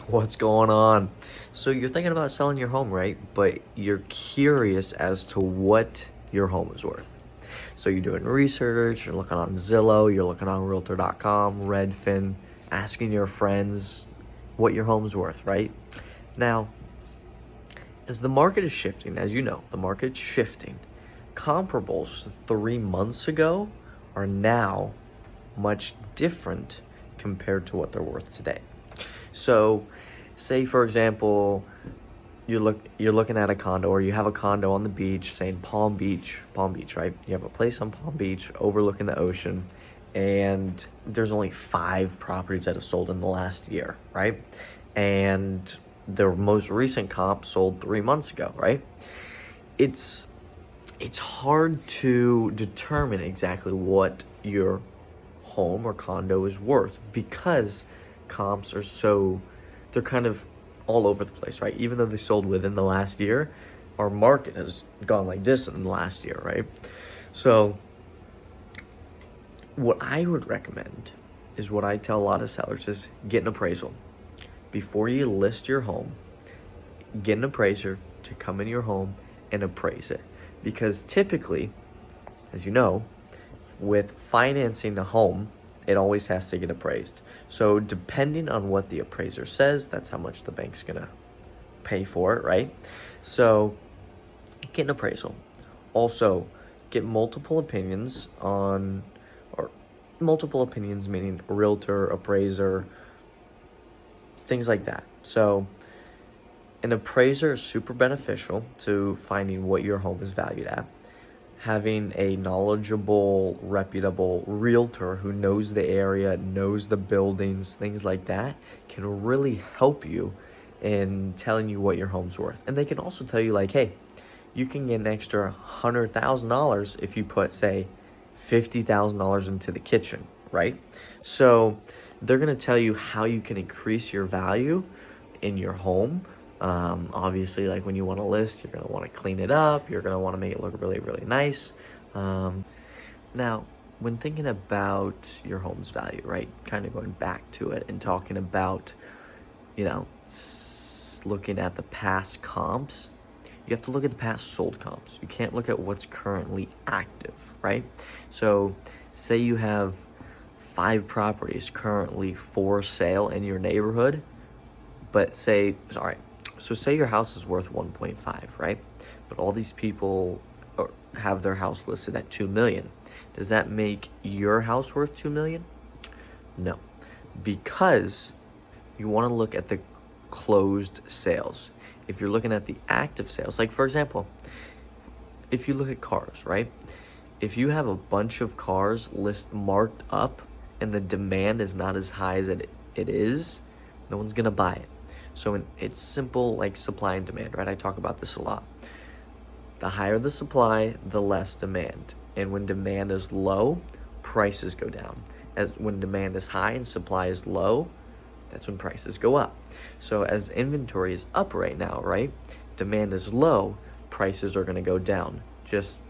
What's going on? So you're thinking about selling your home, right? But you're curious as to what your home is worth. So you're doing research, you're looking on Zillow, you're looking on realtor.com, Redfin, asking your friends what your home's worth, right? Now, as the market is shifting, as you know, the market's shifting. Comparables 3 months ago are now much different compared to what they're worth today. So, say for example, you're looking at a condo, or you have a condo on the beach, saying Palm Beach, right? You have a place on Palm Beach overlooking the ocean, and there's only 5 properties that have sold in the last year, right? And the most recent comp sold 3 months ago, right? It's hard to determine exactly what your home or condo is worth because comps are they're kind of all over the place, right? Even though they sold within the last year, our market has gone like this in the last year, right? So what I would recommend is what I tell a lot of sellers is get an appraisal. Before you list your home, get an appraiser to come in your home and appraise it. Because typically, as you know, with financing a home, it always has to get appraised. So depending on what the appraiser says, that's how much the bank's gonna pay for it, right? So get an appraisal. Also, get multiple opinions meaning realtor, appraiser, things like that. So an appraiser is super beneficial to finding what your home is valued at. Having a knowledgeable, reputable realtor who knows the area, knows the buildings, things like that, can really help you in telling you what your home's worth. And they can also tell you, like, hey, you can get an extra $100,000 if you put, say, $50,000 into the kitchen, right? So they're going to tell you how you can increase your value in your home. Obviously, like when you want to list, you're going to want to clean it up. You're going to want to make it look really, really nice. Now, when thinking about your home's value, right, kind of going back to it and talking about, looking at the past comps, you have to look at the past sold comps. You can't look at what's currently active, right? So say you have 5 properties currently for sale in your neighborhood, but say your house is worth 1.5, right? But all these people have their house listed at 2 million. Does that make your house worth 2 million? No, because you want to look at the closed sales. If you're looking at the active sales, like for example, if you look at cars, right? If you have a bunch of cars marked up and the demand is not as high as it is, no one's gonna buy it. So it's simple, like supply and demand, right? I talk about this a lot. The higher the supply, the less demand. And when demand is low, prices go down. As when demand is high and supply is low, that's when prices go up. So as inventory is up right now, right? Demand is low, prices are gonna go down just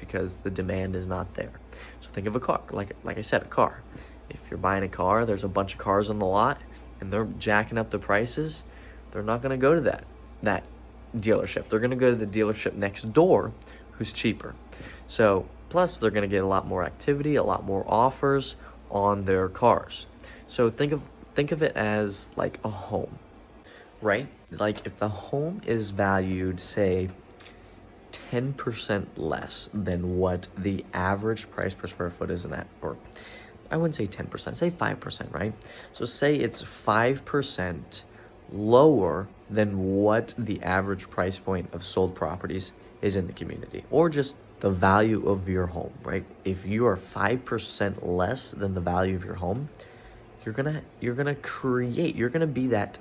because the demand is not there. So think of a car, like I said, a car. If you're buying a car, there's a bunch of cars on the lot, and they're jacking up the prices, they're not going to go to that dealership. They're going to go to the dealership next door who's cheaper. So plus they're going to get a lot more activity, a lot more offers on their cars. So think of it as like a home, right? Like if the home is valued, say, 10% less than what the average price per square foot is in that, or I wouldn't say 10%, say 5%, right? So say it's 5% lower than what the average price point of sold properties is in the community, or just the value of your home, right? If you are 5% less than the value of your home, you're gonna be that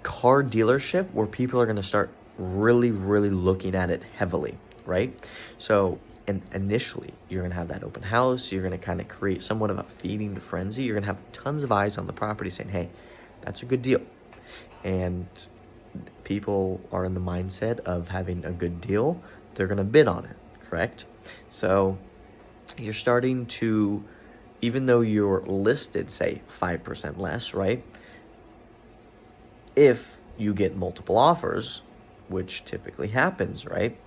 car dealership where people are gonna start really, really looking at it heavily, right? So, and initially, you're going to have that open house. You're going to kind of create somewhat of a feeding the frenzy. You're going to have tons of eyes on the property saying, hey, that's a good deal. And people are in the mindset of having a good deal. They're going to bid on it, correct? So you're starting to, even though you're listed, say, 5% less, right? if you get multiple offers, which typically happens, right?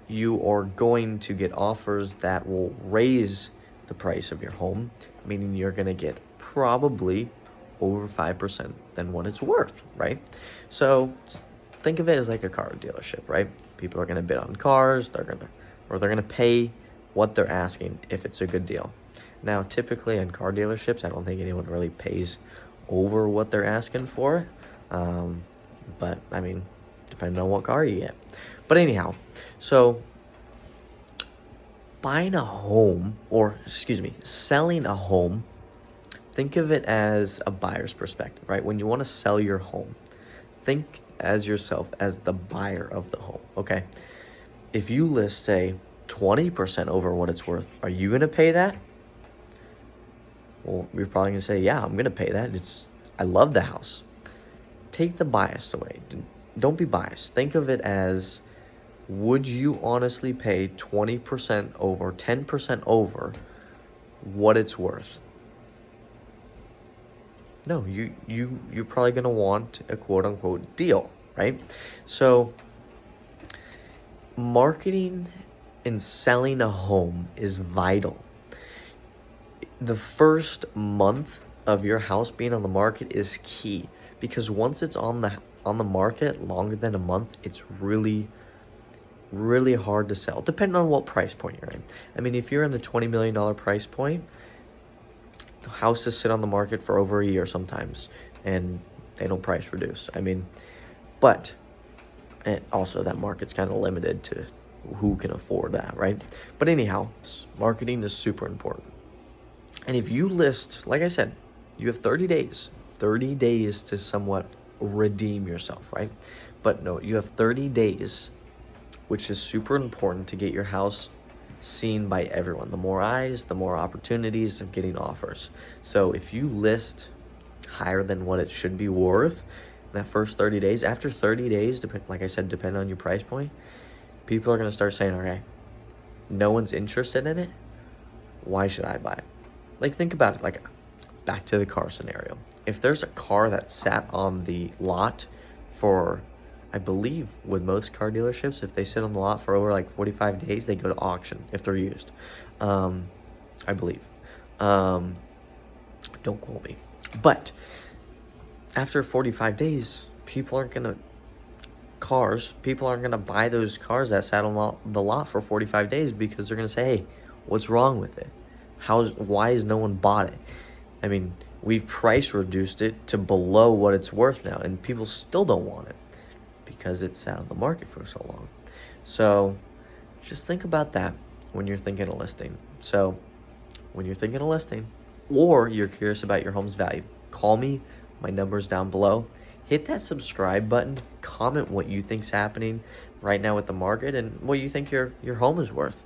You are going to get offers that will raise the price of your home, meaning you're going to get probably over 5% than what it's worth, right? So think of it as like a car dealership, right? People are going to bid on cars, they're going to pay what they're asking if it's a good deal. Now, typically in car dealerships, I don't think anyone really pays over what they're asking for. But I mean, depending on what car you get. But anyhow, so buying a home, or excuse me, selling a home, think of it as a buyer's perspective, right? When you want to sell your home, think as yourself as the buyer of the home, okay? If you list, say, 20% over what it's worth, are you going to pay that? Well, you're probably going to say, yeah, I'm going to pay that. I love the house. Take the bias away. Don't be biased. Think of it as, would you honestly pay 20% over, 10% over what it's worth? No, you're probably going to want a quote unquote deal, right? So marketing and selling a home is vital. The first month of your house being on the market is key, because once it's on the market longer than a month, it's really hard to sell, depending on what price point you're in. I mean, if you're in the $20 million price point, houses sit on the market for over a year sometimes, and they don't price reduce. I mean, but and also that market's kind of limited to who can afford that, right? But anyhow, marketing is super important. And if you list, like I said, you have 30 days to somewhat redeem yourself, right? But no, you have 30 days, which is super important to get your house seen by everyone. The more eyes, the more opportunities of getting offers. So if you list higher than what it should be worth in that first 30 days, after 30 days, like I said, depending on your price point, people are going to start saying, okay, no one's interested in it. Why should I buy it? Like, think about it, like back to the car scenario. If there's a car that sat on the lot for, I believe with most car dealerships, if they sit on the lot for over like 45 days, they go to auction if they're used. I believe. Don't quote me. But after 45 days, people aren't going to buy those cars that sat on the lot for 45 days, because they're going to say, hey, what's wrong with it? Why has no one bought it? I mean, we've price reduced it to below what it's worth now, and people still don't want it because it sat on the market for so long. So just think about that when you're thinking of listing. So when you're thinking of listing, or you're curious about your home's value, call me. My number's down below. Hit that subscribe button. Comment what you think's happening right now with the market and what you think your home is worth.